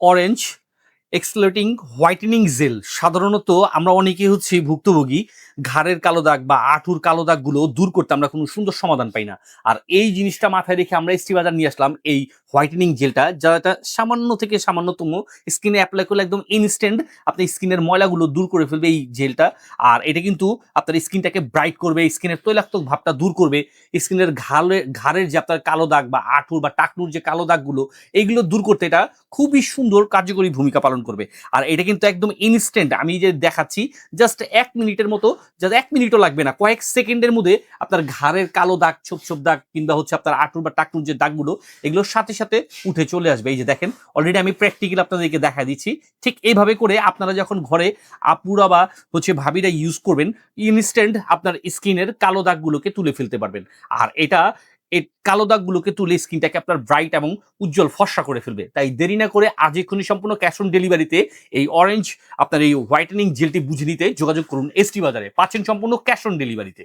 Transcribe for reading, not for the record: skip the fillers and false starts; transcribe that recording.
Orange exfoliating whitening jail. সাধারণত আমরা অনেকে হচ্ছে ভুক্তভোগী, ঘাড়ের কালো দাগ বা হাঁটুর কালো দাগগুলো দূর করতে আমরা কোনো সুন্দর সমাধান পাই না। আর এই জিনিসটা মাথায় রেখে আমরা এসটি বাজার নিয়ে আসলাম এই হোয়াইটেনিং জেলটা, যেটা সামান্য থেকে সামান্যতম স্কিনে অ্যাপ্লাই করলে একদম ইনস্ট্যান্ট আপনার স্কিনের ময়লাগুলো দূর করে ফেলবে এই জেলটা। আর এটা কিন্তু আপনার স্কিনটাকে ব্রাইট করবে, স্কিনের তৈলাক্তক ভাবটা দূর করবে, স্কিনের ঘাড়ের যে আপনার কালো দাগ বা হাঁটুর বা টাকনুর যে কালো দাগগুলো, এইগুলো দূর করতে এটা খুবই সুন্দর কার্যকরী ভূমিকা পালন করবে। আর এটা কিন্তু একদম ইনস্ট্যান্ট, আমি যে দেখাচ্ছি জাস্ট 1 মিনিটের মতো, জাস্ট 1 মিনিটও লাগবে না, কয়েক সেকেন্ডের মধ্যে আপনার ঘাড়ের কালো দাগ, ছোপ ছোপ দাগ কিংবা হচ্ছে আপনার হাঁটুর বা টাকনুর যে দাগগুলো, এগুলোর সাথে সাথে উঠে চলে আসবে। এই যে দেখেন, অলরেডি আমি প্র্যাকটিক্যাল আপনাদেরকে দেখা দিচ্ছি। ঠিক এইভাবে করে আপনারা যখন ঘরে আপুরা বা হচ্ছে ভাবিরা ইউজ করবেন, ইনস্ট্যান্ট আপনার স্কিনের কালো দাগগুলোকে তুলে ফেলতে পারবেন। আর এটা এই কালো দাগগুলোকে তুলে স্কিনটাকে আপনার ব্রাইট এবং উজ্জ্বল ফর্সা করে ফেলবে। তাই দেরি না করে আজ এক্ষুনি সম্পূর্ণ ক্যাশ অন ডেলিভারিতে এই অরেঞ্জ আপনার এই হোয়াইটেনিং জেলটি বুঝে নিতে যোগাযোগ করুন এসটি বাজারে, পাচ্ছেন সম্পূর্ণ ক্যাশ অন ডেলিভারিতে।